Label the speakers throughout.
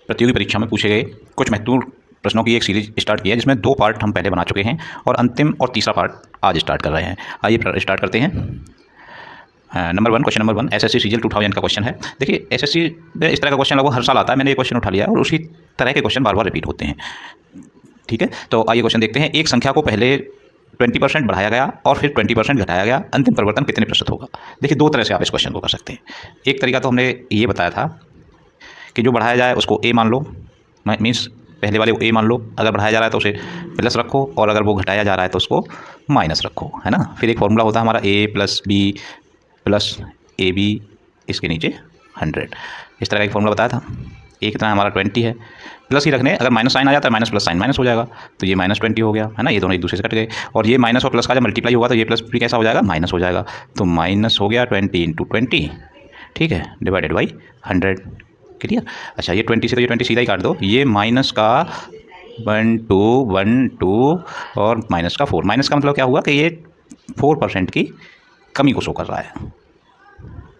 Speaker 1: प्रतियोगी परीक्षा में पूछे गए कुछ महत्वपूर्ण प्रश्नों की एक सीरीज स्टार्ट की है, जिसमें 2 पार्ट हम पहले बना चुके हैं और अंतिम और तीसरा पार्ट आज स्टार्ट कर रहे हैं। आइए स्टार्ट करते हैं। Number 1, question number 1 SSC CGL 2000 का क्वेश्चन है। देखिए एसएससी में इस तरह का क्वेश्चन लगभग हर साल आता है। मैंने ये क्वेश्चन उठा लिया और उसी तरह के क्वेश्चन बार बार रिपीट होते हैं। ठीक है, तो आइए क्वेश्चन देखते हैं। एक संख्या को पहले 20% बढ़ाया गया और फिर 20% घटाया गया, अंतिम परिवर्तन कितने प्रतिशत होगा? देखिए 2 तरह से आप इस क्वेश्चन को कर सकते हैं। एक तरीका तो हमने ये बताया था कि जो बढ़ाया जाए उसको ए मान लो, मीन्स पहले वाले को ए मान लो, अगर बढ़ाया जा रहा है तो उसे प्लस रखो और अगर वो घटाया जा रहा है तो उसको माइनस रखो, है ना। फिर एक फॉर्मूला होता है हमारा A plus B plus A B, इसके नीचे 100, इस तरह का एक फॉर्मूला बताया था। ए कितना है हमारा 20 है, प्लस ही रखने, अगर माइनस साइन आ जाता है माइनस प्लस साइन माइनस हो जाएगा, तो ये -20 हो गया, है ना। ये दोनों एक दूसरे से कट गए और ये माइनस और प्लस का जब मल्टीप्लाई होगा तो ये प्लस भी कैसा हो जाएगा, माइनस हो जाएगा। तो माइनस हो गया 20 × 20, ठीक है, डिवाइडेड बाई 100। क्लियर? अच्छा, ये 20 से तो ये 20 सीधा ही काट दो। ये माइनस का 1 2 1 2 और माइनस का 4। माइनस का मतलब क्या हुआ कि ये 4% की कमी को शो कर रहा है।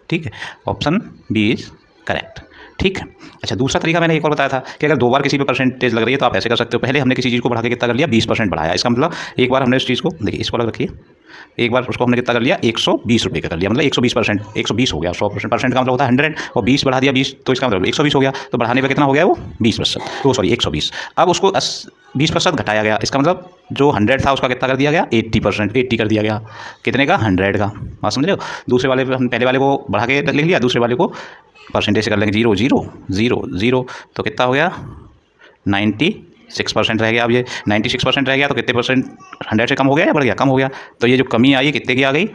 Speaker 1: ठीक है, ऑप्शन बी इज करेक्ट। ठीक है। अच्छा, दूसरा तरीका मैंने एक और बताया था कि अगर 2 बार किसी पे परसेंटेज लग रही है तो आप ऐसे कर सकते हो। पहले हमने किसी चीज़ को बढ़ा के कितना कर लिया, 20% बढ़ाया। इसका मतलब एक बार हमने उस चीज़ को, देखिए इसको अलग रखिए, एक बार उसको हमने कितना कर लिया, 120 रुपये का कर लिया, मतलब 120%, 120 हो गया। 100% का मतलब होता है 100 और 20 बढ़ा दिया 20, तो इसका मतलब 120 हो गया। तो बढ़ाने पर कितना हो गया वो 20%, तो सॉरी 120। अब उसको 20% घटाया गया, इसका मतलब जो 100 था उसका कितना कर दिया गया, 80%, 80 कर दिया गया। कितने का, 100 का। बात समझ रहे हो? दूसरे वाले पे हम पहले वाले को बढ़ा के लिख लिया, दूसरे वाले को परसेंटेज से कर लेंगे 0 0 0 0, तो कितना हो गया, 96% रह गया। अब ये 96% रह गया तो कितने परसेंट 100 से कम हो गया या बढ़ गया, कम हो गया। तो ये जो कमी आई कितने की आ गई,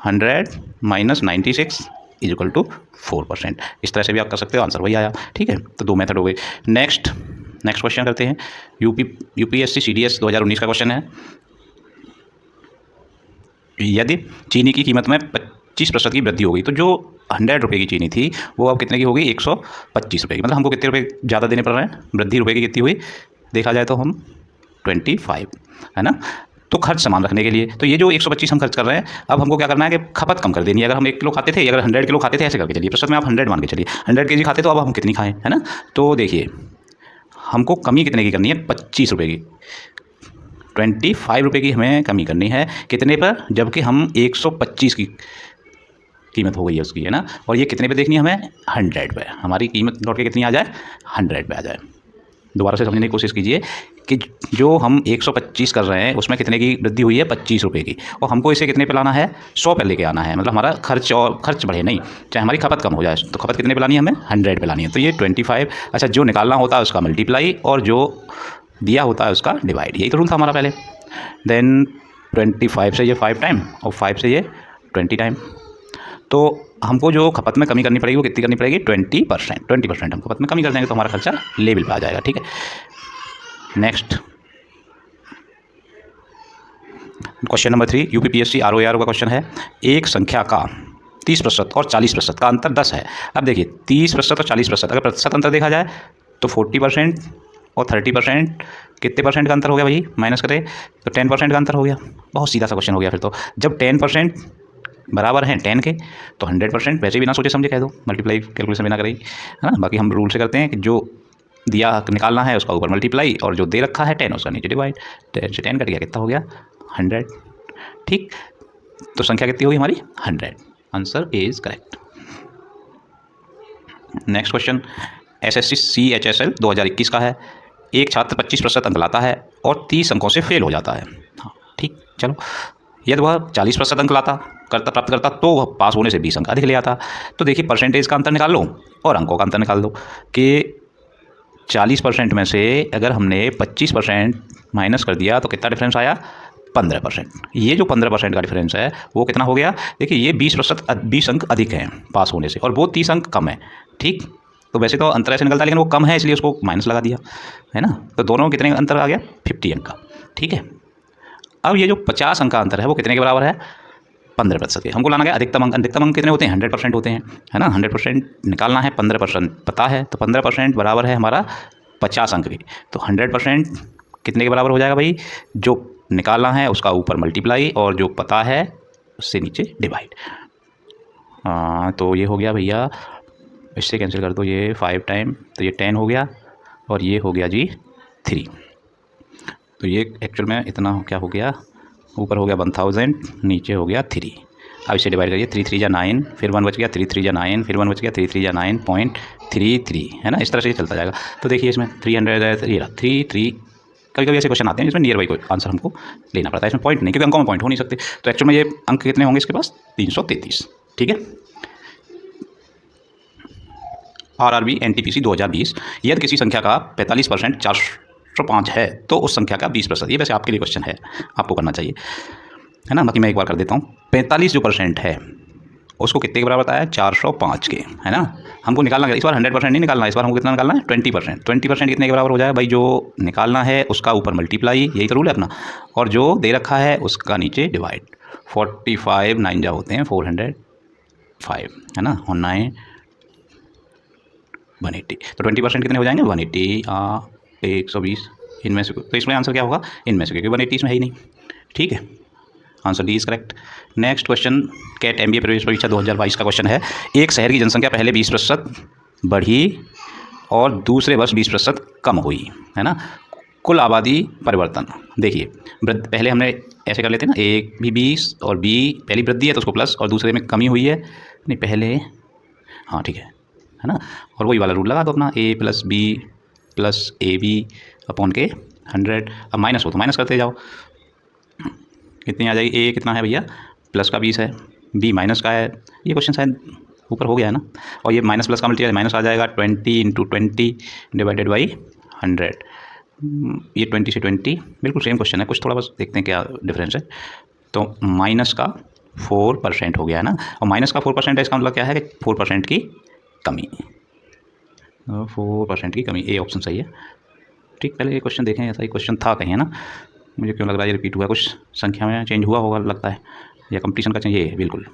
Speaker 1: 100 - 96 = 4%। इस तरह से भी आप कर सकते हो, आंसर वही आया। ठीक है, तो 2 मेथड हो गए। नेक्स्ट क्वेश्चन करते हैं। यूपीएससी सीडीएस 2019 का क्वेश्चन है। यदि चीनी की कीमत में 25% की वृद्धि हो गई तो जो 100 रुपये की चीनी थी वो अब कितने की हो गई, 125 रुपये की। मतलब हमको कितने रुपये ज़्यादा देने पड़ रहे हैं, वृद्धि रुपये की कितनी हुई, देखा जाए तो हम 25, है ना। तो खर्च सामान रखने के लिए, तो ये जो 125 हम खर्च कर रहे हैं, अब हमको क्या करना है कि खपत कम कर देनी है। अगर हम 1 किलो खाते थे, अगर 100 किलो खाते थे, ऐसे करके चलिए, प्रतिशत में आप 100 मान के चलिए, 100 केजी खाते तो अब हम कितनी खाएँ, है ना। तो देखिए हमको कमी कितने की करनी है, 25 रुपये की। 25 रुपये की हमें कमी करनी है, कितने पर, जबकि हम 125 की कीमत हो गई है उसकी, है ना। और ये कितने पे देखनी है हमें, 100 पे। हमारी कीमत लौट के कितनी आ जाए, 100 पे आ जाए। दोबारा से समझने की कोशिश कीजिए कि जो हम 125 कर रहे हैं उसमें कितने की वृद्धि हुई है, 25 रुपये की, और हमको इसे कितने पे लाना है, 100 पे लेके आना है। मतलब हमारा खर्च बढ़े नहीं, चाहे हमारी खपत कम हो जाए, तो खपत कितने पे लानी है हमें, 100 पे लानी है। तो ये 25। अच्छा, जो निकालना होता है उसका मल्टीप्लाई और जो दिया होता है उसका डिवाइड, यही तो रूल था हमारा पहले। देन 25 से ये 5 टाइम और 5 से ये 20 टाइम। तो हमको जो खपत में कमी करनी पड़ेगी वो कितनी करनी पड़ेगी, 20% हम खपत में कमी कर देंगे तो हमारा खर्चा लेवल पे आ जाएगा। ठीक है, next question number 3 UPPSC ROR का क्वेश्चन है। एक संख्या का 30% और 40% का अंतर 10 है। अब देखिए 30% और 40%, अगर प्रतिशत अंतर देखा जाए तो 40% और 30% कितने परसेंट का अंतर हो गया भाई, माइनस करें तो 10% का अंतर हो गया। बहुत सीधा सा क्वेश्चन हो गया। फिर तो जब 10% बराबर हैं 10 के तो 100% वैसे भी ना सोचे समझे कह दो, मल्टीप्लाई कैलकुलेशन बिना करें, है ना। बाकी हम रूल से करते हैं कि जो दिया निकालना है उसका ऊपर मल्टीप्लाई और जो दे रखा है 10 उसका नीचे डिवाइड। 10 से 10 कट गया, कितना हो गया, 100। ठीक, तो संख्या कितनी होगी हमारी, 100। Answer is correct. Next question SSC CHSL 2021 का है। एक छात्र 25% अंक लाता है और 30 अंकों से फेल हो जाता है। हाँ ठीक, चलो, यदि वह 40% अंक प्राप्त करता तो वह पास होने से 20 अंक अधिक ले आता। तो देखिए परसेंटेज का अंतर निकाल लो और अंकों का अंतर निकाल दो कि 40% में से अगर हमने 25% माइनस कर दिया तो कितना डिफरेंस आया, 15%। ये जो 15% का डिफरेंस है वो कितना हो गया, देखिए ये 20 अंक अधिक हैं पास होने से और वो 30 अंक कम है। ठीक, तो वैसे तो अंतर ऐसे निकलता है लेकिन वो कम है इसलिए उसको माइनस लगा दिया, है ना। तो दोनों कितने अंतर आ गया, 50 अंक का। ठीक है, अब ये जो 50 अंक का अंतर है वो कितने के बराबर है, 15% के। हमको लाना गया अधिकतम अंक। अधिकतम अंक कितने होते हैं, 100% होते हैं, है ना। 100% निकालना है, 15% पता है, तो 15% बराबर है हमारा 50 अंक के। तो 100% कितने के बराबर हो जाएगा भाई, जो निकालना है उसका ऊपर मल्टीप्लाई और जो पता है उससे नीचे डिवाइड। तो ये हो गया भैया, इससे कैंसिल कर दो, ये 5 टाइम, तो ये 10 हो गया और ये हो गया जी 3। तो ये एक्चुअल में इतना क्या हो गया, ऊपर हो गया 1000, नीचे हो गया 3। अब इसे डिवाइड करिए, 3 3 जा 9, फिर 1 बच गया, 3 3 जा 9, फिर 1 बच गया, 3 3 जा 9.33 है ना। इस तरह से चलता जाएगा। तो देखिए इसमें 300 है, ये 3 कभी कभी ऐसे क्वेश्चन आते हैं जिसमें नियर बाई कोई आंसर हमको लेना पड़ता है। इसमें पॉइंट नहीं, क्योंकि अंकों में पॉइंट हो नहीं सकते। तो एक्चुअल में ये अंक कितने होंगे इसके पास, 333। ठीक है। RRB NTPC 2020, यदि किसी संख्या का 45% 405 है तो उस संख्या का 20%, ये वैसे आपके लिए क्वेश्चन है, आपको करना चाहिए, है ना। बाकी मैं एक बार कर देता हूँ। 45 जो % है उसको कितने के बराबर बताया, 405 के, है ना। हमको निकालना है इस बार 100% नहीं निकालना है, इस बार हमको कितना निकालना है, 20%। 20% कितने के बराबर हो जाएगा भाई, जो निकालना है उसका ऊपर मल्टीप्लाई, यही तो रूल है अपना, और जो दे रखा है उसका नीचे डिवाइड। 45 9 जा होते हैं 405, है ना, और 9 180। तो 20% कितने हो जाएंगे, 180 120 इनमें से। तो इसमें आंसर क्या होगा, इनमें से, क्योंकि 180 इसमें है ही नहीं। ठीक है, answer D is correct. Next question, CAT MBA प्रवेश परीक्षा 2022 का क्वेश्चन है। एक शहर की जनसंख्या पहले 20% बढ़ी और दूसरे वर्ष 20% कम हुई, है ना। कुल आबादी परिवर्तन देखिए, पहले हमने ऐसे कर लेते हैं ना, एक भी 20 और बी पहली वृद्धि है तो उसको प्लस, और दूसरे में कमी हुई है, नहीं पहले, हाँ ठीक है ना। और वही वाला रूल लगा दो अपना, A + B + AB अपॉन के 100। अब माइनस हो तो माइनस करते जाओ, कितनी आ जाएगी, A कितना है भैया, प्लस का 20 है, B माइनस का है। ये क्वेश्चन शायद ऊपर हो गया है ना। और ये माइनस प्लस का मल्टीप्लाई माइनस आ जाएगा, 20 × 20 डिवाइडेड बाई 100। ये 20 से 20 बिल्कुल सेम क्वेश्चन है, कुछ थोड़ा बस देखते हैं क्या डिफरेंस है। तो माइनस का 4% हो गया है ना, और माइनस का 4% है, इसका मतलब क्या है कि 4% की कमी, 4% की कमी, ए ऑप्शन सही है। ठीक, पहले ये क्वेश्चन देखें, ऐसा ही क्वेश्चन था कहीं, है ना। मुझे क्यों लग रहा है ये रिपीट हुआ, कुछ संख्या में चेंज हुआ होगा लगता है, या कंपटीशन का चेंज, ये बिल्कुल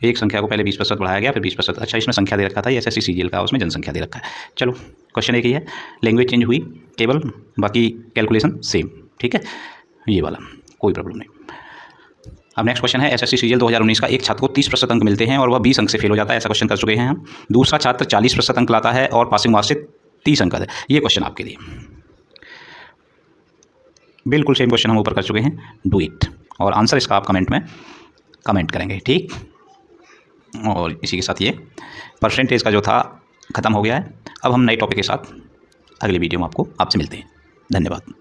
Speaker 1: एक संख्या को पहले 20% बढ़ाया गया, फिर 20%। अच्छा, इसमें संख्या दे रखा था, ये SSC CGL का, उसमें जनसंख्या दे रखा है। चलो, क्वेश्चन एक ही है, लैंग्वेज चेंज हुई केवल, बाकी कैलकुलेशन सेम। ठीक है, ये वाला कोई प्रॉब्लम नहीं। अब नेक्स्ट क्वेश्चन है, SSC CGL 2019 का एक छात्र को 30% अंक मिलते हैं और वह 20 अंक से फेल हो जाता है, ऐसा क्वेश्चन कर चुके हैं हम। दूसरा छात्र 40% अंक लाता है और पासिंग मार्क्स से 30 अंक है। ये क्वेश्चन आपके लिए बिल्कुल सेम क्वेश्चन हम ऊपर कर चुके हैं, डू इट, और आंसर इसका आप कमेंट में कमेंट करेंगे। ठीक, और इसी के साथ ये परसेंटेज का जो था ख़त्म हो गया है। अब हम नए टॉपिक के साथ अगली वीडियो में आपसे मिलते हैं। धन्यवाद।